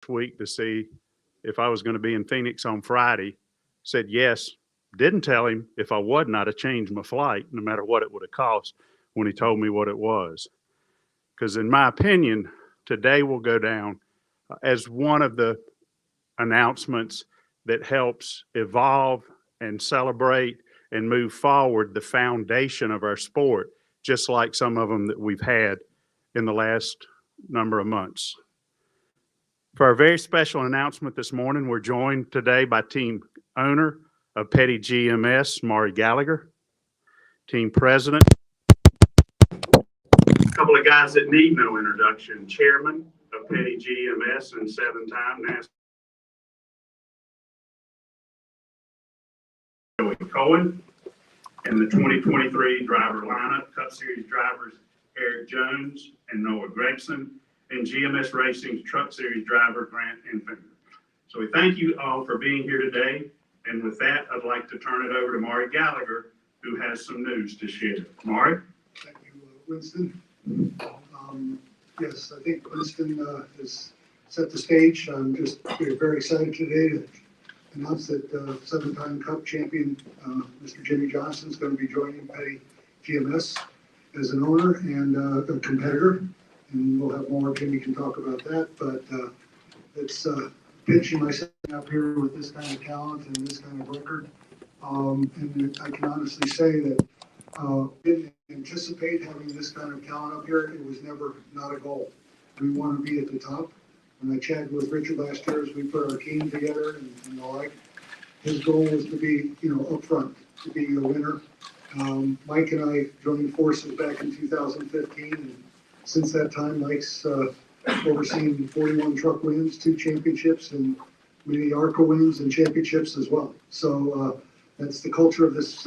week to see if I was going to be in Phoenix on Friday. Said yes. Didn't tell him if I wasn't, I'd have changed my flight, no matter what it would have cost when he told me what it was. Because in my opinion, today will go down as one of the announcements that helps evolve and celebrate and move forward the foundation of our sport, just like some of them that we've had in the last number of months. For our very special announcement this morning, we're joined today by team owner of Petty GMS, Maury Gallagher, team president, a couple of guys that need no introduction, chairman of Petty GMS and seven-time NASCAR Cohen, and the 2023 driver lineup, Cup Series drivers Eric Jones and Noah Gregson, and GMS Racing's Truck Series driver Grant Infinger. So we thank you all for being here today. And with that, I'd like to turn it over to Maury Gallagher, who has some news to share. Maury? Thank you, Winston. Yes, I think Winston has set the stage. I'm just very excited today to announce that seven-time Cup champion Mr. Jimmie Johnson is going to be joining Petty GMS as an owner and a competitor. And we'll have more. Jimmy can talk about that. But it's pinching myself up here with this kind of talent and this kind of record. And I can honestly say that didn't anticipate having this kind of talent up here. It was never not a goal. We want to be at the top. When I chatted with Richard last year as we put our team together and the like, his goal was to be, up front, to be a winner. Mike and I joined forces back in 2015, and since that time, Mike's overseen 41 truck wins, 2 championships, and many ARCA wins and championships as well. So that's the culture of this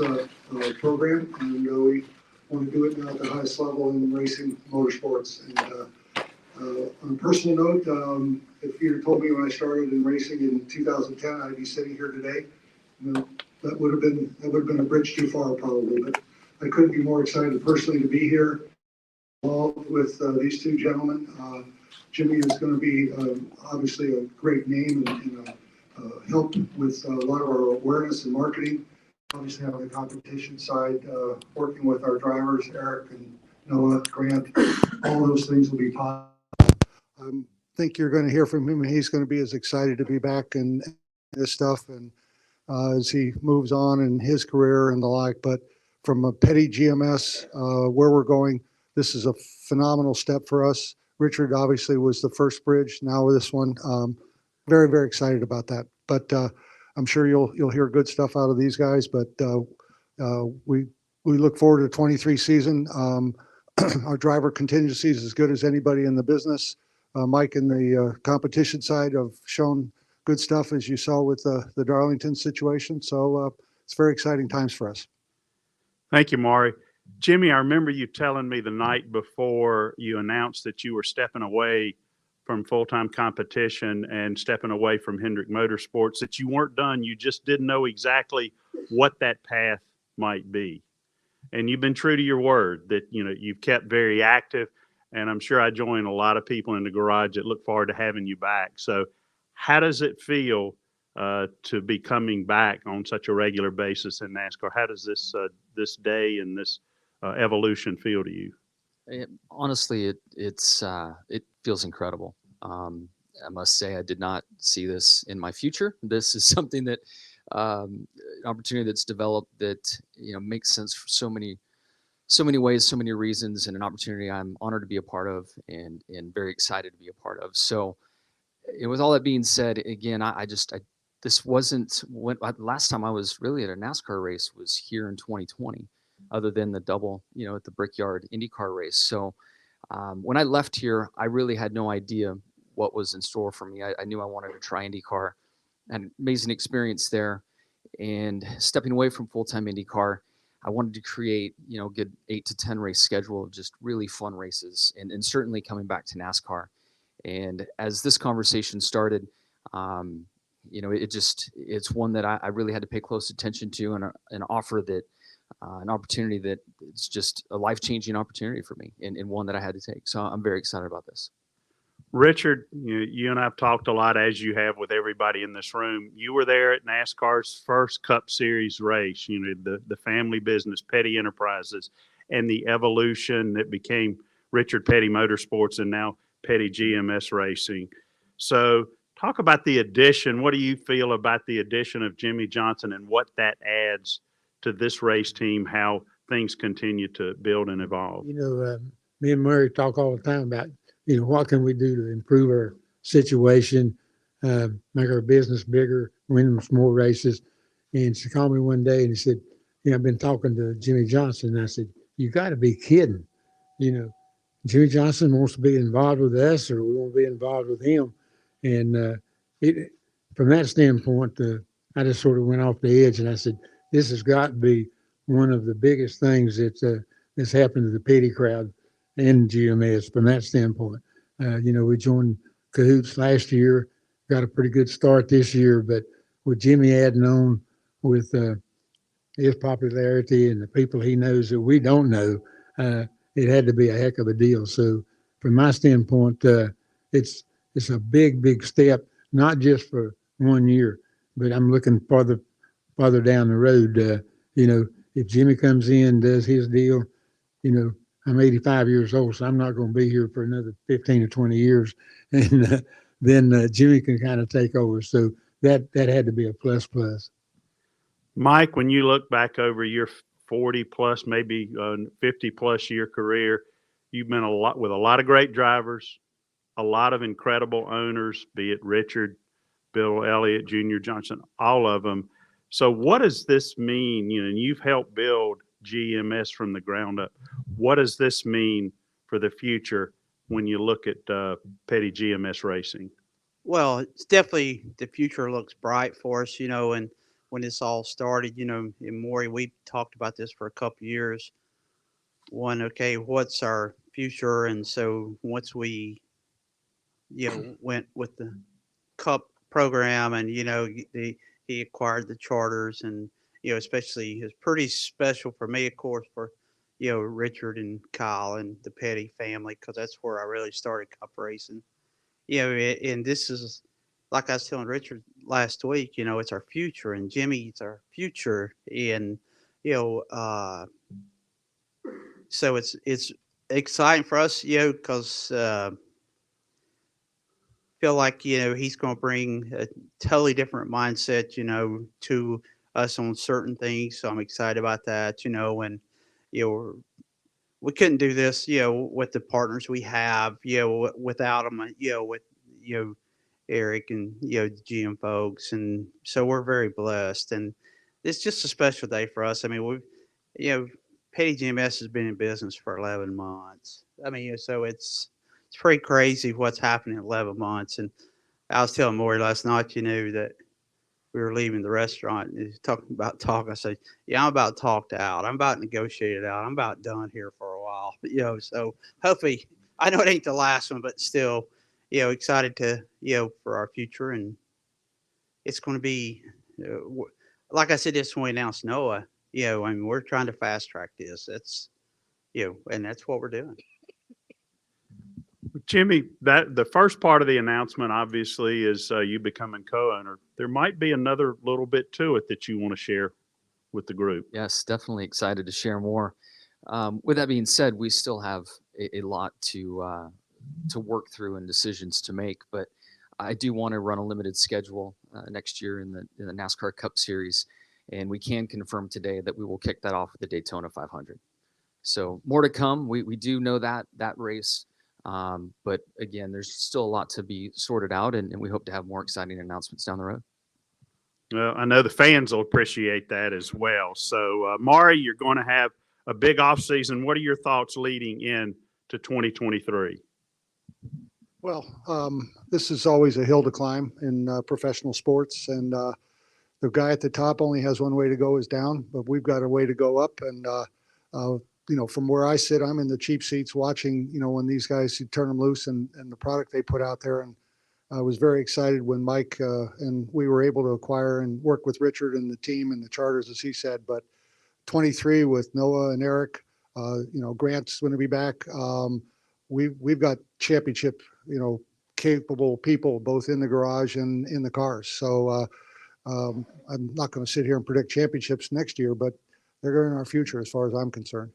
program, and we want to do it now at the highest level in racing motorsports. And on a personal note, if you had told me when I started in racing in 2010, I'd be sitting here today, that would have been a bridge too far probably. But I couldn't be more excited personally to be here involved with these two gentlemen. Jimmy is going to be obviously a great name and help with a lot of our awareness and marketing. Obviously on the competition side, working with our drivers, Eric and Noah, Grant, all those things will be positive. I think you're going to hear from him. He's going to be as excited to be back and this stuff, and as he moves on in his career and the like. But from a Petty GMS, where we're going, this is a phenomenal step for us. Richard obviously was the first bridge. Now with this one, very, very excited about that. But I'm sure you'll hear good stuff out of these guys. But we look forward to the 23 season. Our driver contingency is as good as anybody in the business. Mike and the competition side have shown good stuff, as you saw with the Darlington situation. So it's very exciting times for us. Thank you, Maury. Jimmy, I remember you telling me the night before you announced that you were stepping away from full-time competition and stepping away from Hendrick Motorsports, that you weren't done. You just didn't know exactly what that path might be. And you've been true to your word that, you've kept very active. And I'm sure I join a lot of people in the garage that look forward to having you back. So how does it feel to be coming back on such a regular basis in NASCAR? How does this day and this evolution feel to you? Honestly, it feels incredible. I must say I did not see this in my future. This is something that an opportunity that's developed that makes sense for so many ways, so many reasons, and an opportunity I'm honored to be a part of and very excited to be a part of. So, with all that being said, again, this wasn't last time I was really at a NASCAR race was here in 2020, other than the double, at the Brickyard IndyCar race. So when I left here, I really had no idea what was in store for me. I knew I wanted to try IndyCar. I had an amazing experience there, and stepping away from full-time IndyCar, I wanted to create, a good 8 to 10 race schedule of just really fun races, and certainly coming back to NASCAR. And as this conversation started, it's one that I really had to pay close attention to, and an offer that, an opportunity that it's just a life-changing opportunity for me, and one that I had to take. So I'm very excited about this. Richard, you and I've talked a lot, as you have with everybody in this room. You were there at NASCAR's first Cup Series race, the family business, Petty Enterprises, and the evolution that became Richard Petty Motorsports and now Petty GMS Racing. So talk about the addition. What do you feel about the addition of Jimmie Johnson and what that adds to this race team, how things continue to build and evolve? Me and Murray talk all the time about, what can we do to improve our situation, make our business bigger, win some more races. And she called me one day and he said, I've been talking to Jimmie Johnson. And I said, you got to be kidding. Jimmie Johnson wants to be involved with us, or we want to be involved with him. And from that standpoint, I just sort of went off the edge and I said, this has got to be one of the biggest things that's happened to the Petty crowd and GMS from that standpoint. We joined Cahoots last year, got a pretty good start this year, but with Jimmie adding on with his popularity and the people he knows that we don't know, it had to be a heck of a deal. So from my standpoint, it's a big, big step, not just for 1 year, but I'm looking farther down the road. If Jimmie comes in, does his deal, I'm 85 years old, so I'm not going to be here for another 15 or 20 years. And then Jimmie can kind of take over. So that had to be a plus. Mike, when you look back over your 40 plus, maybe 50 plus year career, you've been with a lot of great drivers, a lot of incredible owners, be it Richard, Bill Elliott, Junior Johnson, all of them. So what does this mean? And you've helped build GMS from the ground up. What does this mean for the future when you look at Petty GMS Racing? Well, it's definitely, the future looks bright for us, and when this all started, in Maury, we talked about this for a couple of years. Okay, what's our future? And so once we, went with the Cup program and, he acquired the charters and, especially it's pretty special for me, of course, for, Richard and Kyle and the Petty family, because that's where I really started Cup racing. And this is, like I was telling Richard last week, it's our future, and Jimmie, it's our future. And, so it's exciting for us, because feel like, he's going to bring a totally different mindset, to us on certain things. So I'm excited about that, and, we couldn't do this, with the partners we have, without them, with, Eric and, the GM folks. And so we're very blessed, and it's just a special day for us. I mean, Petty GMS has been in business for 11 months. I mean, so it's pretty crazy what's happening in 11 months. And I was telling Maury last night, that we were leaving the restaurant and he's talking about talk. I said, yeah, I'm about talked out. I'm about negotiated out. I'm about done here for a while. But, so hopefully, I know it ain't the last one, but still, excited to, for our future. And it's going to be, like I said, this when we announced Noah, I mean, we're trying to fast track this. That's, and that's what we're doing. Jimmie, that the first part of the announcement obviously is you becoming co-owner. There might be another little bit to it that you want to share with the group. Yes, definitely excited to share more. With that being said, we still have a lot to work through and decisions to make, but I do want to run a limited schedule next year in the NASCAR Cup Series, and we can confirm today that we will kick that off with the Daytona 500. So more to come. We do know that race. But again, there's still a lot to be sorted out, and we hope to have more exciting announcements down the road. Well, I know the fans will appreciate that as well. So, Maury, you're going to have a big off season. What are your thoughts leading in to 2023? Well, this is always a hill to climb in professional sports, and the guy at the top only has one way to go, is down, but we've got a way to go up. And from where I sit, I'm in the cheap seats watching, when these guys, you turn them loose and the product they put out there. And I was very excited when Mike and we were able to acquire and work with Richard and the team and the charters, as he said. But 23 with Noah and Eric, Grant's going to be back. We've got championship, capable people, both in the garage and in the cars. So I'm not going to sit here and predict championships next year, but they're in our future as far as I'm concerned.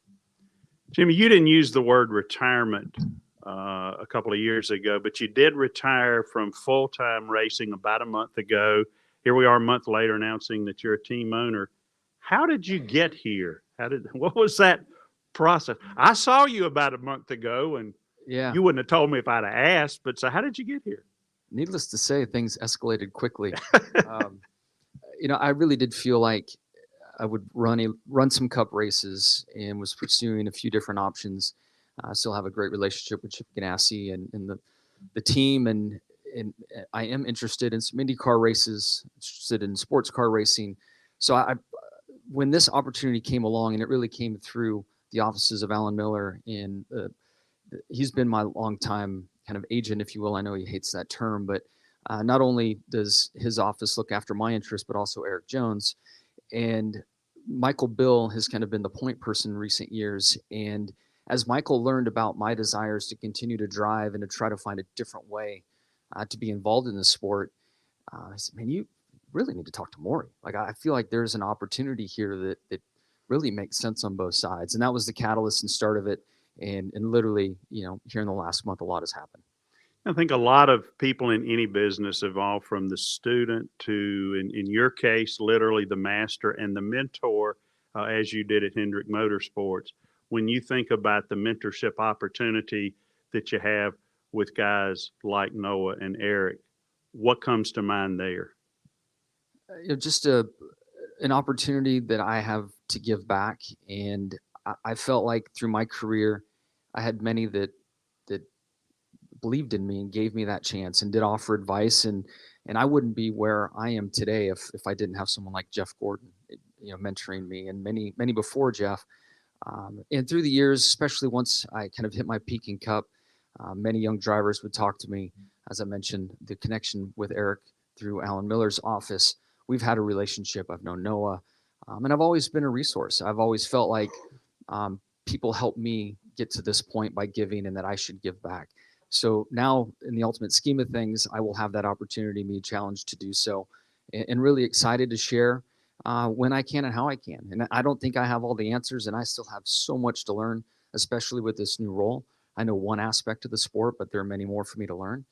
Jimmie, you didn't use the word retirement a couple of years ago, but you did retire from full-time racing about a month ago. Here we are a month later announcing that you're a team owner. How did you get here? What was that process? I saw you about a month ago, and Yeah. you wouldn't have told me if I'd have asked, but so how did you get here? Needless to say, things escalated quickly. I really did feel like I would run some cup races and was pursuing a few different options. I still have a great relationship with Chip Ganassi and the team, and I am interested in some IndyCar races, interested in sports car racing. So when this opportunity came along, and it really came through the offices of Alan Miller, and he's been my longtime kind of agent, if you will. I know he hates that term, but not only does his office look after my interests, but also Eric Jones. And Michael Bill has kind of been the point person in recent years. And as Michael learned about my desires to continue to drive and to try to find a different way to be involved in the sport, I said, man, you really need to talk to Maury. Like, I feel like there's an opportunity here that really makes sense on both sides. And that was the catalyst and start of it. And literally, here in the last month, a lot has happened. I think a lot of people in any business evolve from the student to, in your case, literally the master and the mentor, as you did at Hendrick Motorsports. When you think about the mentorship opportunity that you have with guys like Noah and Eric, what comes to mind there? Just an opportunity that I have to give back. And I felt like through my career, I had many that believed in me and gave me that chance and did offer advice. And I wouldn't be where I am today if I didn't have someone like Jeff Gordon, mentoring me, and many before Jeff. And through the years, especially once I kind of hit my peak in Cup, many young drivers would talk to me. As I mentioned, the connection with Eric through Alan Miller's office, we've had a relationship. I've known Noah, and I've always been a resource. I've always felt like people help me get to this point by giving, and that I should give back. So now, in the ultimate scheme of things, I will have that opportunity, me challenged to do so, and really excited to share when I can and how I can. And I don't think I have all the answers, and I still have so much to learn, especially with this new role. I know one aspect of the sport, but there are many more for me to learn.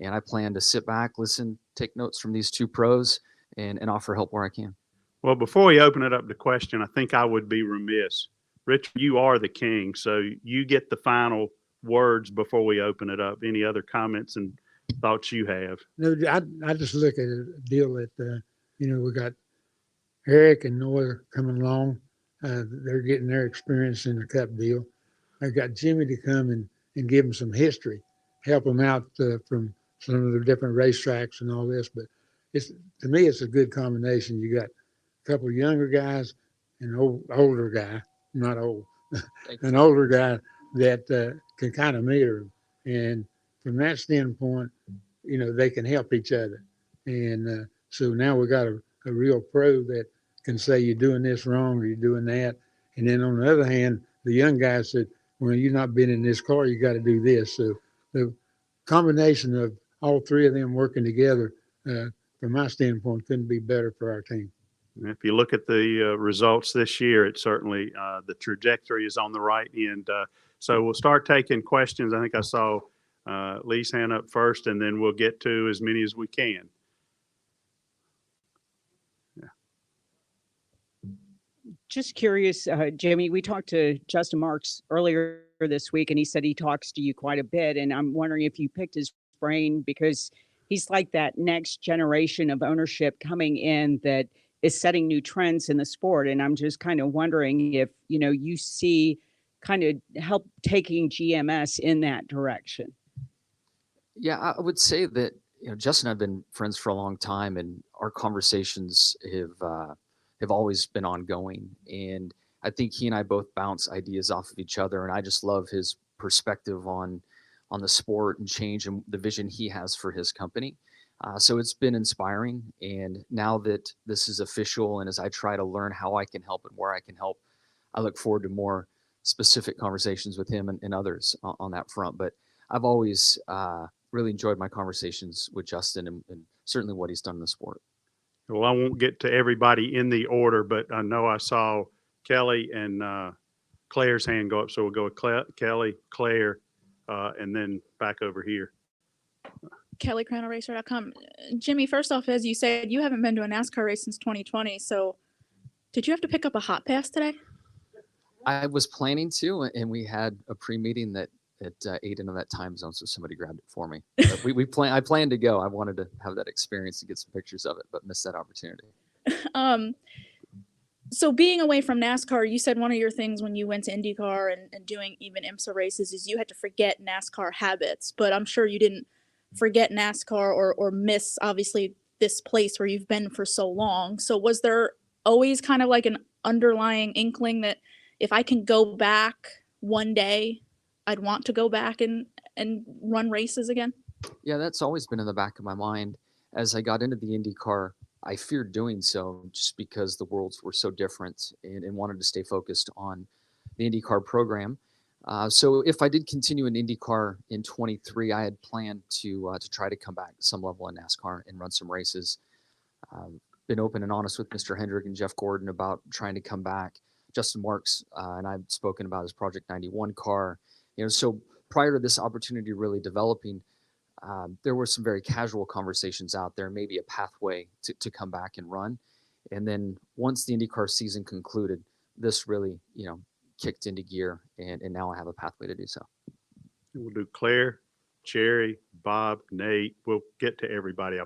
And I plan to sit back, listen, take notes from these two pros, and offer help where I can. Well, before we open it up to question, I think I would be remiss. Rich, you are the king, so you get the final words before we open it up. Any other comments and thoughts you have? No, I just look at a deal that, we got Eric and Noah coming along. They're getting their experience in the Cup deal. I got Jimmie to come and give them some history, help them out from some of the different racetracks and all this. But to me, it's a good combination. You got a couple of younger guys and an older guy, not old, an older guy that can kind of mirror them. And from that standpoint, they can help each other. And so now we got a real pro that can say you're doing this wrong or you're doing that. And then on the other hand, the young guy said, well, you've not been in this car, you got to do this. So the combination of all three of them working together, from my standpoint, couldn't be better for our team. If you look at the results this year, it's certainly the trajectory is on the right end. So we'll start taking questions. I think I saw Lee's hand up first, and then we'll get to as many as we can. Yeah. Just curious, Jimmie, we talked to Justin Marks earlier this week, and he said he talks to you quite a bit. And I'm wondering if you picked his brain, because he's like that next generation of ownership coming in that is setting new trends in the sport. And I'm just kind of wondering if, you see kind of help taking GMS in that direction. Yeah, I would say that, Justin and I have been friends for a long time, and our conversations have always been ongoing. And I think he and I both bounce ideas off of each other. And I just love his perspective on the sport and change and the vision he has for his company. So it's been inspiring. And now that this is official, and as I try to learn how I can help and where I can help, I look forward to more specific conversations with him and others on that front. But I've always really enjoyed my conversations with Justin and certainly what he's done in the sport. Well, I won't get to everybody in the order, but I know I saw Kelly and Claire's hand go up. So we'll go with Kelly, Claire, and then back over here. KellyCrownRacer.com. Jimmie, first off, as you said, you haven't been to a NASCAR race since 2020. So did you have to pick up a hot pass today? I was planning to, and we had a pre-meeting that ate into that time zone, so somebody grabbed it for me. But I planned to go. I wanted to have that experience and get some pictures of it, but missed that opportunity. So being away from NASCAR, you said one of your things when you went to IndyCar and doing even IMSA races is you had to forget NASCAR habits, but I'm sure you didn't forget NASCAR or miss, obviously, this place where you've been for so long. So was there always kind of like an underlying inkling that if I can go back one day, I'd want to go back and run races again? Yeah, that's always been in the back of my mind. As I got into the IndyCar, I feared doing so just because the worlds were so different and wanted to stay focused on the IndyCar program. So if I did continue in IndyCar in 23, I had planned to try to come back at some level in NASCAR and run some races. Been open and honest with Mr. Hendrick and Jeff Gordon about trying to come back. Justin Marks and I've spoken about his Project 91 car. So prior to this opportunity really developing, there were some very casual conversations out there, maybe a pathway to come back and run. And then once the IndyCar season concluded, this really, kicked into gear, and now I have a pathway to do so. We'll do Claire, Cherry, Bob, Nate. We'll get to everybody.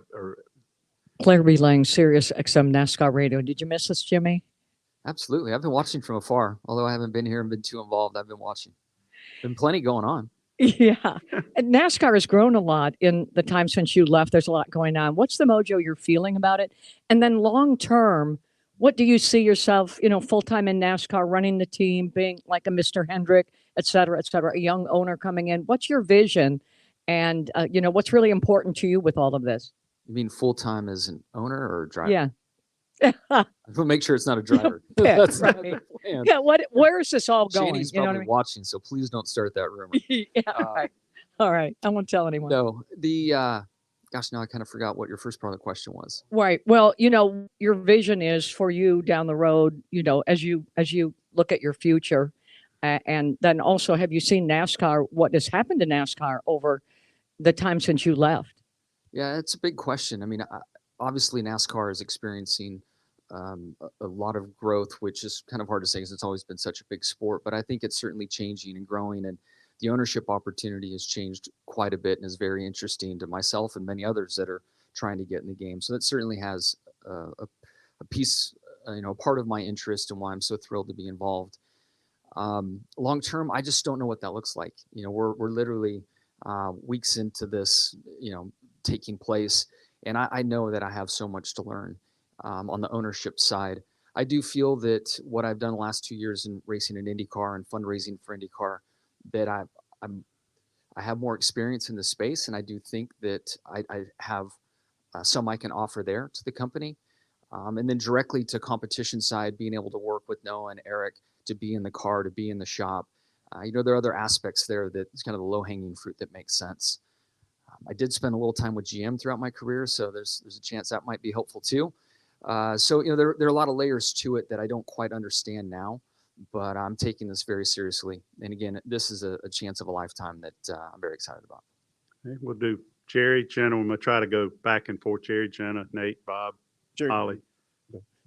Claire relaying Sirius XM NASCAR radio. Did you miss us, Jimmie? Absolutely. I've been watching from afar. Although I haven't been here and been too involved, I've been watching. Been plenty going on. Yeah. And NASCAR has grown a lot in the time since you left. There's a lot going on. What's the mojo you're feeling about it? And then long term, what do you see yourself, full-time in NASCAR, running the team, being like a Mr. Hendrick, et cetera, a young owner coming in? What's your vision? And, what's really important to you with all of this? You mean full-time as an owner or driver? Yeah. We'll make sure it's not a driver. Yeah, That's right. not the plan. Yeah. Where is this all going? Shady's You know probably what I mean? watching, so please don't start that rumor. Yeah. Right. All right. I won't tell anyone. No, gosh, now I kind of forgot what your first part of the question was. Right. Well, your vision is for you down the road, as you look at your future. And then also, have you seen NASCAR, what has happened to NASCAR over the time since you left? Yeah, it's a big question. I mean, obviously NASCAR is experiencing a lot of growth, which is kind of hard to say because it's always been such a big sport, but I think it's certainly changing and growing, and the ownership opportunity has changed quite a bit and is very interesting to myself and many others that are trying to get in the game. So that certainly has a piece, part of my interest and why I'm so thrilled to be involved. Long term, I just don't know what that looks like. We're literally weeks into this, taking place, and I know that I have so much to learn on the ownership side. I do feel that what I've done the last 2 years in racing in IndyCar and fundraising for IndyCar, that I have more experience in the space, and I do think that I have some I can offer there to the company. And then directly to competition side, being able to work with Noah and Eric to be in the car, to be in the shop. There are other aspects there that is kind of the low-hanging fruit that makes sense. I did spend a little time with GM throughout my career, so there's a chance that might be helpful too. So there are a lot of layers to it that I don't quite understand now, but I'm taking this very seriously. And again, this is a chance of a lifetime that I'm very excited about. Okay, we'll do Jerry, Jenna. We're going to try to go back and forth. Jerry, Jenna, Nate, Bob, Ollie.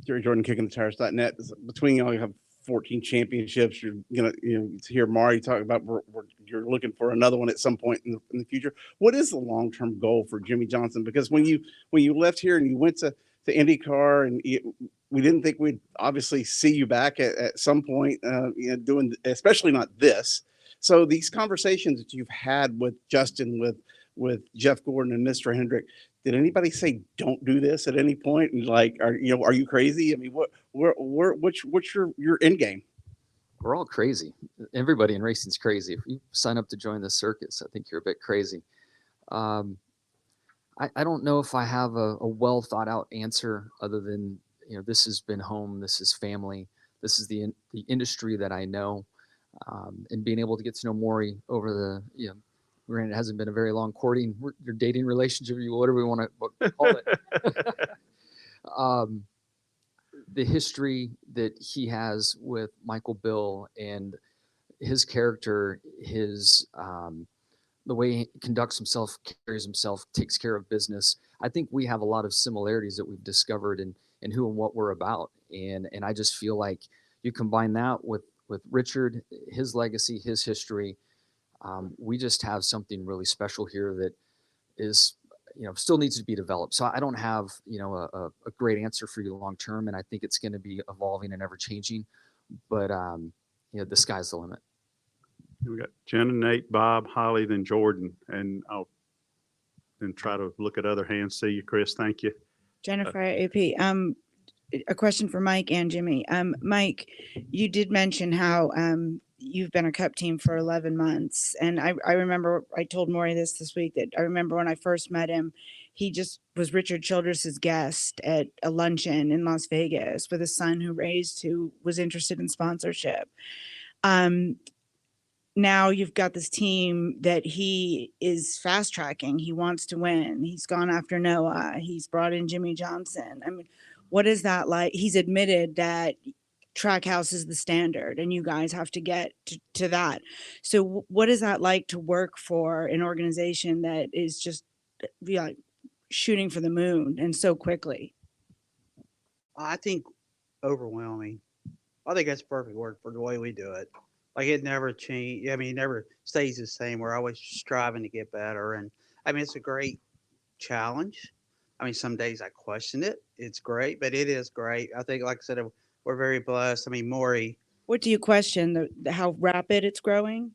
Jerry Jordan, kickingthetires.net. Between y'all, you have 14 championships. You're gonna, to hear Mari talk about you're looking for another one at some point in the future. What is the long-term goal for Jimmie Johnson? Because when you left here and you went to IndyCar, and we didn't think we'd obviously see you back at some point, doing, especially not this. So these conversations that you've had with Justin, with Jeff Gordon and Mr. Hendrick, did anybody say don't do this at any point? And like, are you crazy? I mean, what's your end game? We're all crazy. Everybody in racing is crazy. If you sign up to join the circus, I think you're a bit crazy. I don't know if I have a well thought out answer other than, this has been home. This is family. This is the industry that I know. And being able to get to know Maury over granted, it hasn't been a very long courting, your dating relationship, whatever we want to call it. The history that he has with Michael Bill and his character, the way he conducts himself, carries himself, takes care of business. I think we have a lot of similarities that we've discovered in who and what we're about. And I just feel like you combine that with Richard, his legacy, his history. We just have something really special here that is, still needs to be developed. So I don't have, a great answer for you long term. And I think it's going to be evolving and ever changing, but the sky's the limit. We got Jen and Nate, Bob, Holly, then Jordan, and I'll then try to look at other hands. See you, Chris. Thank you. Jennifer AP. A question for Mike and Jimmie. Mike, you did mention how you've been a Cup team for 11 months. And I remember, I told Maury this week, that I remember when I first met him, he just was Richard Childress's guest at a luncheon in Las Vegas with a son who was interested in sponsorship. Now you've got this team that he is fast tracking. He wants to win. He's gone after Noah. He's brought in Jimmie Johnson. I mean, what is that like? He's admitted that Trackhouse is the standard and you guys have to get to that. So what is that like to work for an organization that is just shooting for the moon and so quickly? I think overwhelming. I think that's a perfect word for the way we do it. Like it never change. I mean, it never stays the same. We're always striving to get better. And I mean, it's a great challenge. I mean, some days I question it. It's great, but it is great. I think, like I said, we're very blessed. I mean, Maury. What do you question? How rapid it's growing?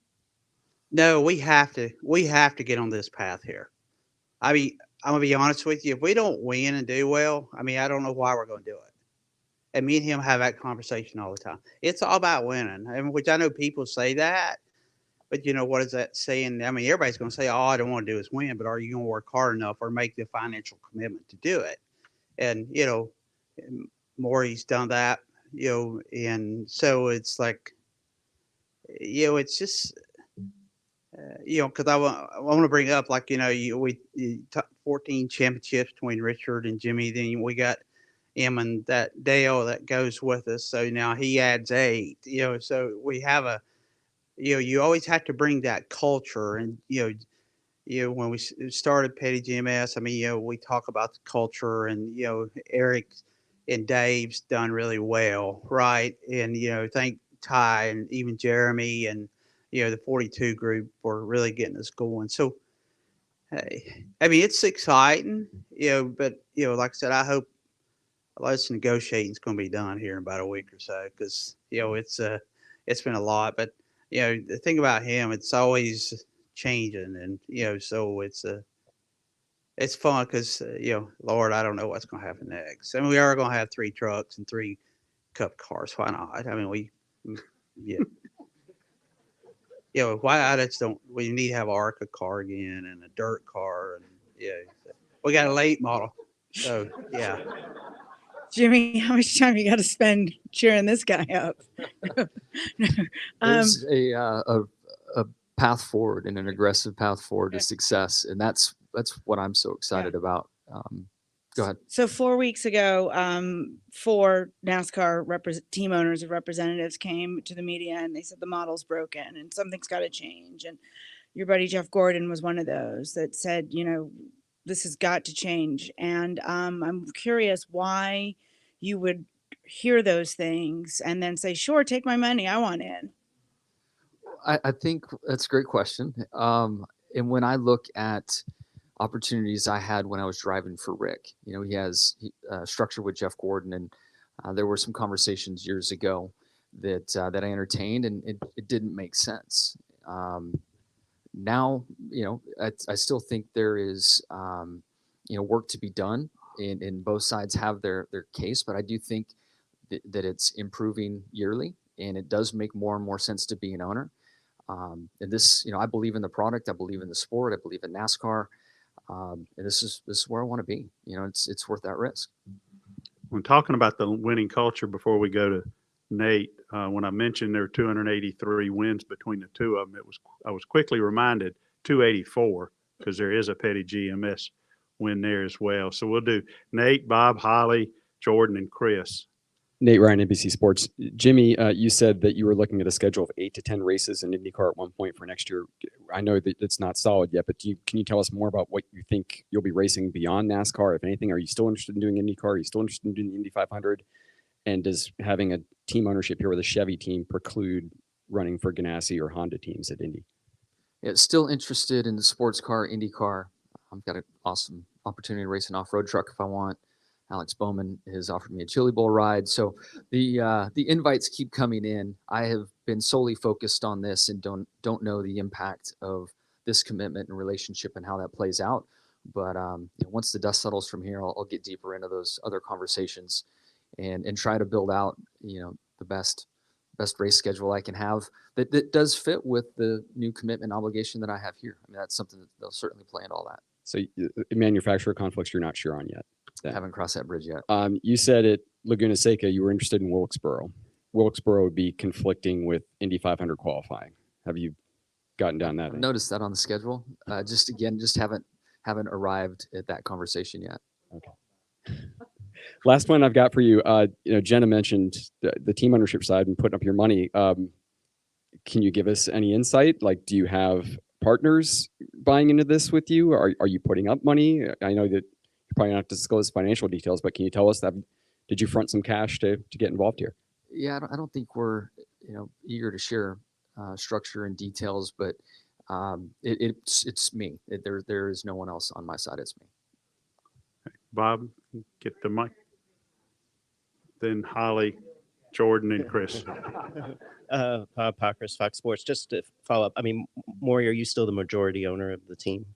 No, we have to get on this path here. I mean, I'm gonna be honest with you. If we don't win and do well, I mean, I don't know why we're gonna do it. And me and him have that conversation all the time. It's all about winning, and which I know people say that, but what is that saying? I mean, everybody's going to say, all I don't want to do is win, but are you going to work hard enough or make the financial commitment to do it? And, Maury's done that, and so it's like, it's just, because I want to bring up, like, 14 championships between Richard and Jimmie. Then we got him and that Dale that goes with us. So now he adds 8, so we have you always have to bring that culture. And, when we started Petty GMS, I mean, we talk about the culture and, Eric and Dave's done really well. Right. And, thank Ty and even Jeremy and, the 42 group for really getting us going. So, hey, I mean, it's exciting, but, like I said, I hope a lot of this negotiating is going to be done here in about a week or so, because it's been a lot. But the thing about him, it's always changing, and so it's fun because Lord, I don't know what's going to happen next. I mean, we are going to have 3 trucks and 3 Cup cars. Why not? I mean, why I just don't. We need to have an ARCA car again and a dirt car, and we got a late model. So yeah. Jimmie, how much time you got to spend cheering this guy up? There's a path forward and an aggressive path forward to success, and that's what I'm so excited about. Go ahead. So 4 weeks ago, 4 NASCAR team owners and representatives came to the media and they said the model's broken and something's got to change. And your buddy Jeff Gordon was one of those that said, this has got to change. And I'm curious why you would hear those things and then say, sure, take my money, I want in. I think that's a great question. And when I look at opportunities I had when I was driving for Rick, he has structured with Jeff Gordon, and there were some conversations years ago that I entertained, and it didn't make sense. Now, I still think there is, work to be done, and both sides have their case, but I do think that it's improving yearly, and it does make more and more sense to be an owner. And this, I believe in the product, I believe in the sport, I believe in NASCAR, and this is where I want to be. It's worth that risk. When talking about the winning culture, before we go to Nate, when I mentioned there are 283 wins between the two of them, I was quickly reminded 284 because there is a Petty GMS win there as well. So we'll do Nate, Bob, Holly, Jordan, and Chris. Nate Ryan, NBC Sports. Jimmie, you said that you were looking at a schedule of 8 to 10 races in IndyCar at one point for next year. I know that it's not solid yet, but can you tell us more about what you think you'll be racing beyond NASCAR, if anything? Are you still interested in doing IndyCar? Are you still interested in doing the Indy 500? And does having a team ownership here with a Chevy team preclude running for Ganassi or Honda teams at Indy? Yeah, still interested in the sports car, IndyCar. I've got an awesome opportunity to race an off-road truck if I want. Alex Bowman has offered me a Chili Bowl ride. So the invites keep coming in. I have been solely focused on this and don't know the impact of this commitment and relationship and how that plays out. But once the dust settles from here, I'll get deeper into those other conversations and try to build out, the best race schedule I can have that does fit with the new commitment obligation that I have here. I mean, that's something that they'll certainly play into all that. So manufacturer conflicts you're not sure on yet? Haven't crossed that bridge yet. You said at Laguna Seca you were interested in Wilkesboro. Wilkesboro would be conflicting with Indy 500 qualifying. Have you gotten down that? I've noticed that on the schedule. Just haven't arrived at that conversation yet. Okay. Last one I've got for you. Jenna mentioned the team ownership side and putting up your money. Can you give us any insight? Like, do you have partners buying into this with you? Are you putting up money? I know that you're probably not to disclose financial details, but can you tell us that? Did you front some cash to get involved here? Yeah, I don't think we're eager to share structure and details, but it's me. There is no one else on my side. It's me. Bob, get the mic. Then Holly, Jordan, and Chris. Bob Pockris, Fox Sports. Just to follow up, I mean, Maury, are you still the majority owner of the team?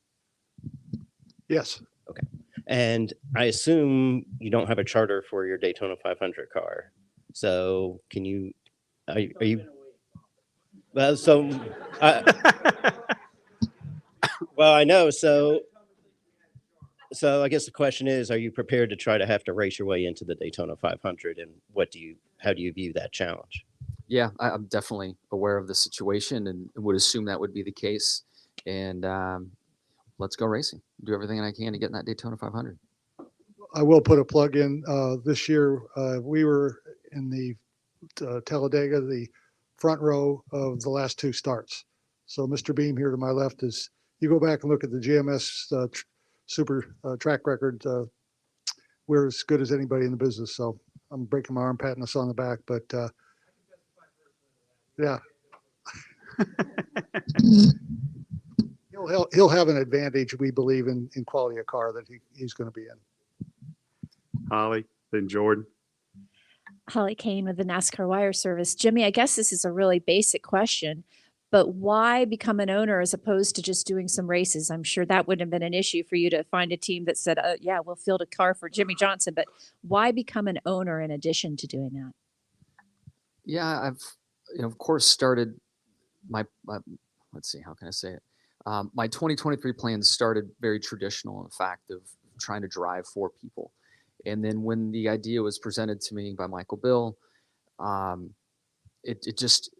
Yes. Okay. And I assume you don't have a charter for your Daytona 500 car. So can you, are you, well, so, well, I know. So I guess the question is, are you prepared to try to have to race your way into the Daytona 500? And how do you view that challenge? Yeah, I'm definitely aware of the situation and would assume that would be the case. And let's go racing. Do everything I can to get in that Daytona 500. I will put a plug in. This year, we were in the Talladega, the front row of the last two starts. So Mr. Beam here to my left you go back and look at the GMS super track record. We're as good as anybody in the business. So I'm breaking my arm, patting us on the back, but yeah. He'll have an advantage, we believe, in quality of car that he's going to be in. Holly, then Jordan. Holly Kane with the NASCAR Wire Service. Jimmie, I guess this is a really basic question, but why become an owner as opposed to just doing some races? I'm sure that wouldn't have been an issue for you to find a team that said, yeah, we'll field a car for Jimmie Johnson, but why become an owner in addition to doing that? Yeah, I've, of course, started my let's see, how can I say it? My 2023 plans started very traditional in the fact of trying to drive for people. And then when the idea was presented to me by Michael Bill, it just,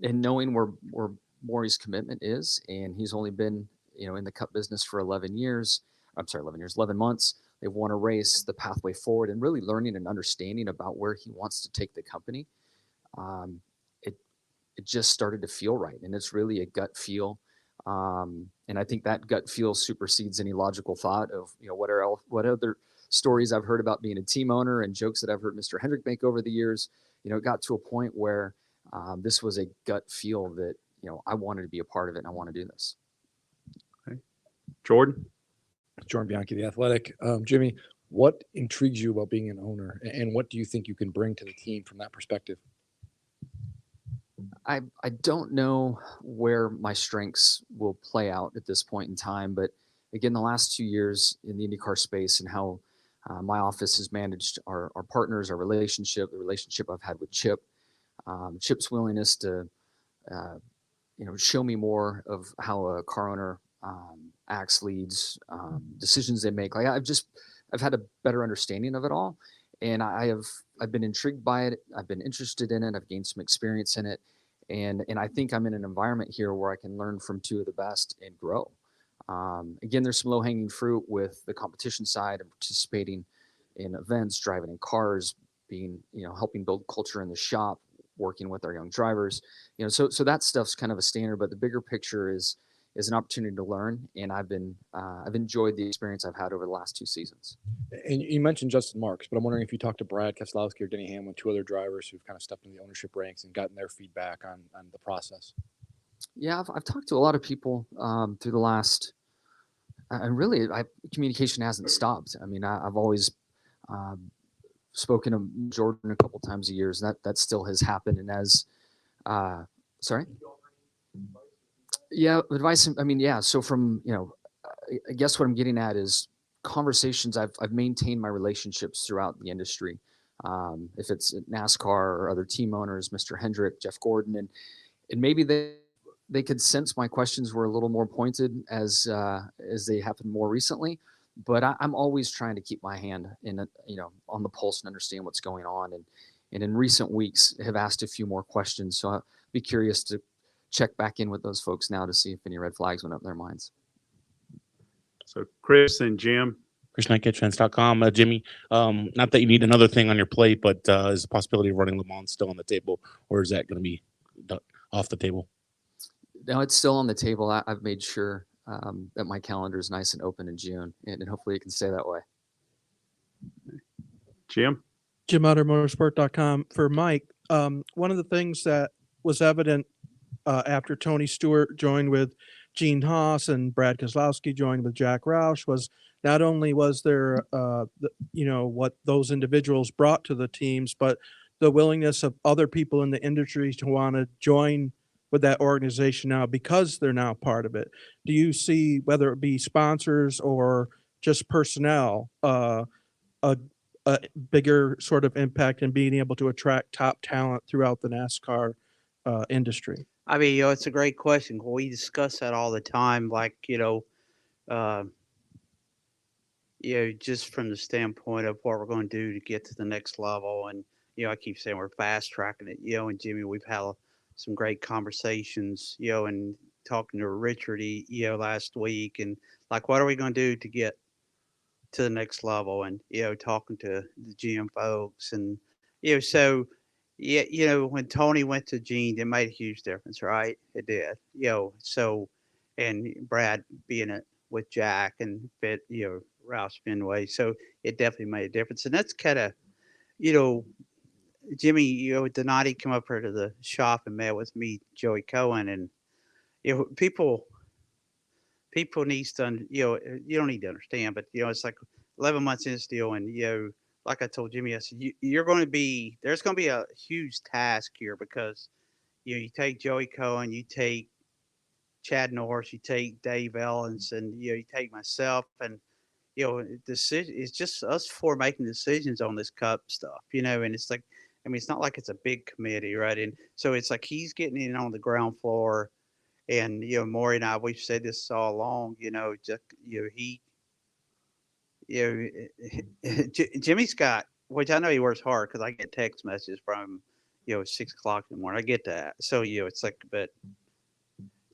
and knowing where Maury's commitment is, and he's only been, in the Cup business for 11 months. They've won a race, the pathway forward, and really learning and understanding about where he wants to take the company. It just started to feel right. And it's really a gut feel. And I think that gut feel supersedes any logical thought of, what other stories I've heard about being a team owner and jokes that I've heard Mr. Hendrick make over the years. It got to a point where this was a gut feel that, I wanted to be a part of it and I want to do this. Okay. Jordan Bianchi, The Athletic. Jimmie, what intrigues you about being an owner and what do you think you can bring to the team from that perspective? I don't know where my strengths will play out at this point in time, but again, the last 2 years in the IndyCar space and how my office has managed our partners, our relationship, the relationship I've had with Chip, Chip's willingness to, show me more of how a car owner acts, leads, decisions they make. Like I've had a better understanding of it all, and I've been intrigued by it. I've been interested in it. I've gained some experience in it, And I think I'm in an environment here where I can learn from two of the best and grow. Again, there's some low hanging fruit with the competition side and participating in events, driving in cars, being, helping build culture in the shop, working with our young drivers, so that stuff's kind of a standard, but the bigger picture is an opportunity to learn. And I've enjoyed the experience I've had over the last 2 seasons. And you mentioned Justin Marks, but I'm wondering if you talked to Brad Keselowski or Denny Hamlin, 2 other drivers who've kind of stepped in the ownership ranks and gotten their feedback on the process. Yeah, I've talked to a lot of people through the last, and really, communication hasn't stopped. I mean, I've always spoken to Jordan a couple times a year, and that still has happened. And as, sorry, yeah, advice. I mean, yeah. So from I guess what I'm getting at is conversations. I've maintained my relationships throughout the industry. If it's at NASCAR or other team owners, Mr. Hendrick, Jeff Gordon, and maybe they could sense my questions were a little more pointed as they happened more recently. But I'm always trying to keep my hand on the pulse and understand what's going on. And in recent weeks have asked a few more questions. So I'll be curious to check back in with those folks now to see if any red flags went up in their minds. So Chris and Jim. ChrisKnightCatchfence.com. Jimmie, not that you need another thing on your plate, but is the possibility of running Le Mans still on the table, or is that going to be off the table? No, it's still on the table. I've made sure that my calendar is nice and open in June, and hopefully it can stay that way. Jim? JimOtterMotorsport.com. For Mike, one of the things that was evident after Tony Stewart joined with Gene Haas and Brad Keselowski joined with Jack Roush was not only was there, what those individuals brought to the teams, but the willingness of other people in the industry to want to join with that organization now because they're now part of it. Do you see, whether it be sponsors or just personnel, a bigger sort of impact in being able to attract top talent throughout the NASCAR industry? I mean, it's a great question. We discuss that all the time. Like, just from the standpoint of what we're going to do to get to the next level. And, I keep saying we're fast tracking it, and Jimmie, we've had some great conversations, and talking to Richard, last week, and like, what are we going to do to get to the next level? And, talking to the GM folks and, so when Tony went to Gene, it made a huge difference, right? It did, so, and Brad being it with Jack and Roush Fenway. So it definitely made a difference. And that's kind of, Jimmie, Donati come up here to the shop and met with me, Joey Cohen, and people needs to, you don't need to understand, but it's like 11 months in this deal, and like I told Jimmie, I said there's going to be a huge task here because you take Joey Cohen, you take Chad Norris, you take Dave Ellens, and you take myself, and decision. It's just us four making decisions on this cup stuff, and it's like, I mean, it's not like it's a big committee, right? And so it's like he's getting in on the ground floor, and Maury and I, we've said this all along, Jimmie's got, which I know he works hard because I get text messages from him, 6 o'clock in the morning. I get that, so it's like, but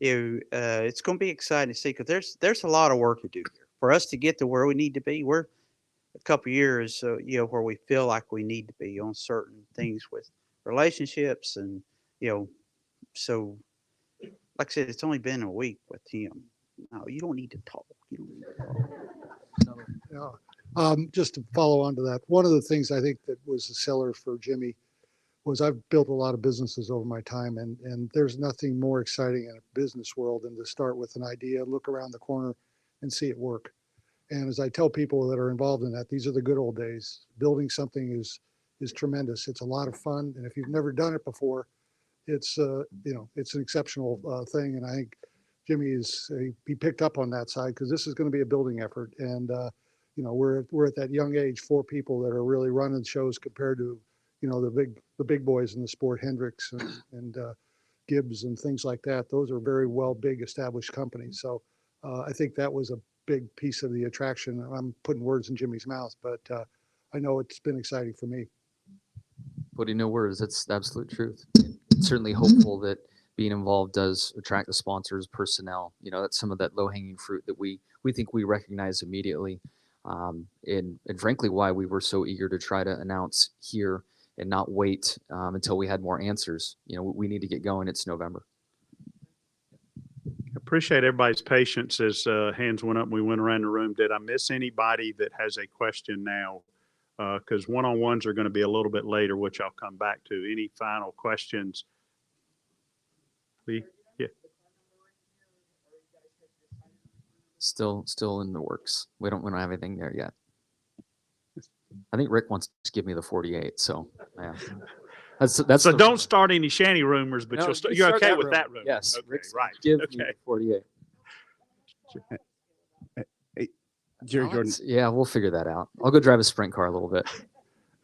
it's going to be exciting to see because there's a lot of work to do here for us to get to where we need to be. We're a couple years, where we feel like we need to be on certain things with relationships, and so like I said, it's only been a week with him. No, you don't need to talk. You don't need to talk. Yeah. Just to follow on to that, one of the things I think that was a seller for Jimmie was I've built a lot of businesses over my time, and there's nothing more exciting in a business world than to start with an idea, look around the corner, and see it work. And as I tell people that are involved in that, these are the good old days. Building something is tremendous. It's a lot of fun, and if you've never done it before, it's it's an exceptional thing. And I think Jimmie he picked up on that side because this is going to be a building effort. And we're at that young age, 4 people that are really running shows compared to the big boys in the sport, Hendricks and Gibbs and things like that. Those are very big established companies. So I think that was a big piece of the attraction. I'm putting words in Jimmie's mouth, but I know it's been exciting for me. Putting no words, that's the absolute truth. certainly hopeful that being involved does attract the sponsors, personnel. That's some of that low hanging fruit that we think we recognize immediately. And frankly, why we were so eager to try to announce here and not wait until we had more answers. We need to get going. It's November. Appreciate everybody's patience as hands went up and we went around the room. Did I miss anybody that has a question now? Because one-on-ones are going to be a little bit later, which I'll come back to. Any final questions? Lee? Yeah. Still in the works. We don't have anything there yet. I think Rick wants to give me the 48. So yeah, that's. So don't start any shanty rumors, but No, you're okay with rumor. that rumor. Yes, okay, Rick's right. Give me Okay. the 48. Jerry Jordan. Yeah, we'll figure that out. I'll go drive a sprint car a little bit.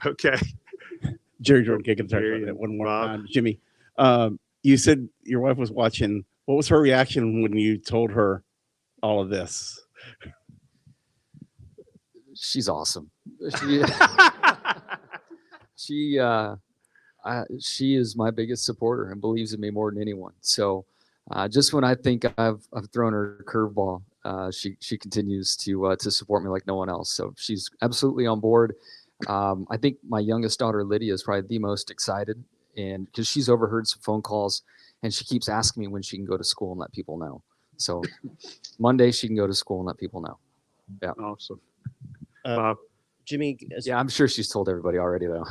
Okay. Jerry Jordan kicking the Jerry tires and one more Bob. time. Jimmy, you said your wife was watching. What was her reaction when you told her all of this? She's awesome. She is my biggest supporter and believes in me more than anyone. So just when I think I've thrown her a curveball, she continues to support me like no one else. So she's absolutely on board. I think my youngest daughter Lydia is probably the most excited, and because she's overheard some phone calls, and she keeps asking me when she can go to school and let people know. So Monday she can go to school and let people know. Yeah, awesome. Bob, Jimmy. Yeah, I'm sure she's told everybody already though.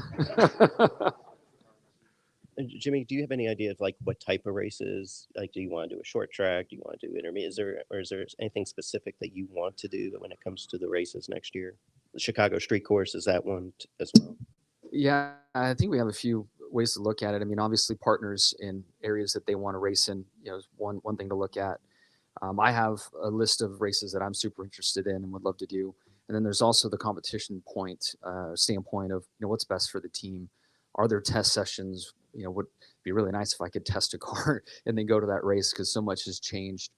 Jimmy, do you have any idea of like what type of races? Like, do you want to do a short track? Do you want to do intermediate? Is there anything specific that you want to do when it comes to the races next year? The Chicago Street Course, is that one as well? Yeah, I think we have a few ways to look at it. I mean, obviously partners in areas that they want to race in, is one thing to look at. I have a list of races that I'm super interested in and would love to do. And then there's also the competition standpoint of, what's best for the team. Are there test sessions? Would be really nice if I could test a car and then go to that race because so much has changed.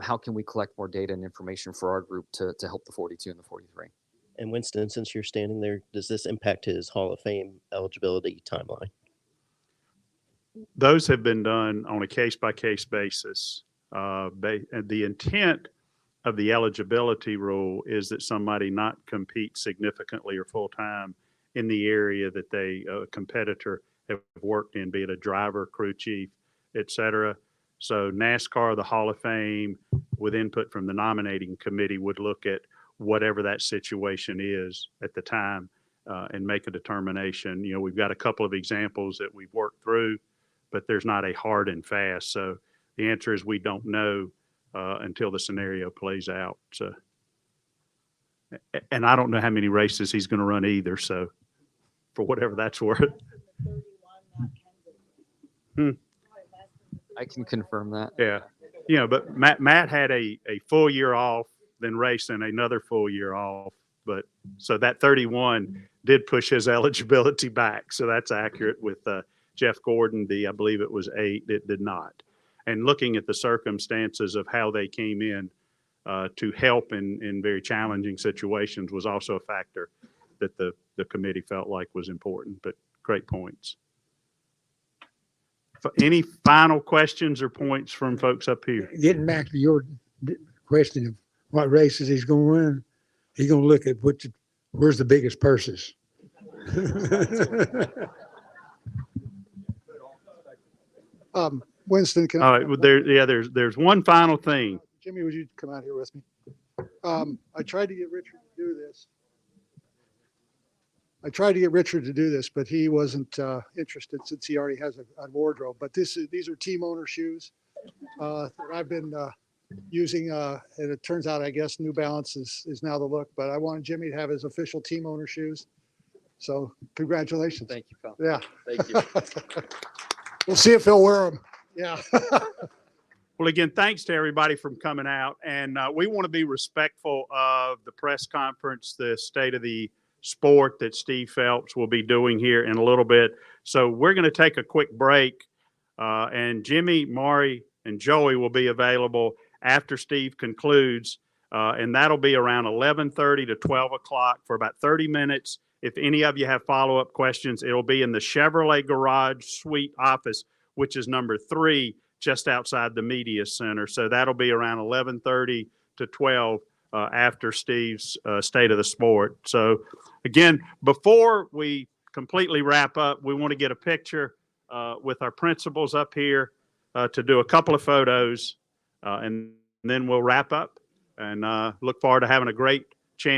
How can we collect more data and information for our group to help the 42 and the 43? And Winston, since you're standing there, does this impact his Hall of Fame eligibility timeline? Those have been done on a case-by-case basis. The intent of the eligibility rule is that somebody not compete significantly or full-time in the area that a competitor have worked in, be it a driver, crew chief, et cetera. So NASCAR, the Hall of Fame, with input from the nominating committee, would look at whatever that situation is at the time and make a determination. We've got a couple of examples that we've worked through, but there's not a hard and fast. So the answer is we don't know until the scenario plays out. So, and I don't know how many races he's going to run either. So for whatever that's worth. I can confirm that. Yeah. But Matt had a full year off, then racing another full year off. But so that 31 did push his eligibility back. So that's accurate with Jeff Gordon. I believe it was 8. It did not. And looking at the circumstances of how they came in to help in very challenging situations was also a factor that the committee felt like was important. But great points. Any final questions or points from folks up here? Getting back to your question of what races he's going to run, he's going to look at where's the biggest purses. Winston, can All right. Well, there's one final thing. Jimmy, would you come out here with me? I tried to get Richard to do this. But he wasn't interested since he already has a wardrobe. But these are team owner shoes that I've been using. And it turns out, I guess, New Balance is now the look. But I wanted Jimmy to have his official team owner shoes. So congratulations. Thank you, pal. Yeah. Thank you. We'll see if he'll wear them. Yeah. Well, again, thanks to everybody for coming out. And we want to be respectful of the press conference, the state of the sport that Steve Phelps will be doing here in a little bit. So we're going to take a quick break. And Jimmy, Maury, and Joey will be available after Steve concludes. And that'll be around 11:30 to 12 o'clock for about 30 minutes. If any of you have follow-up questions, it'll be in the Chevrolet Garage Suite office, which is number 3, just outside the media center. So that'll be around 11:30 to 12 after Steve's State of the Sport. So again, before we completely wrap up, we want to get a picture with our principals up here to do a couple of photos, and then we'll wrap up and look forward to having a great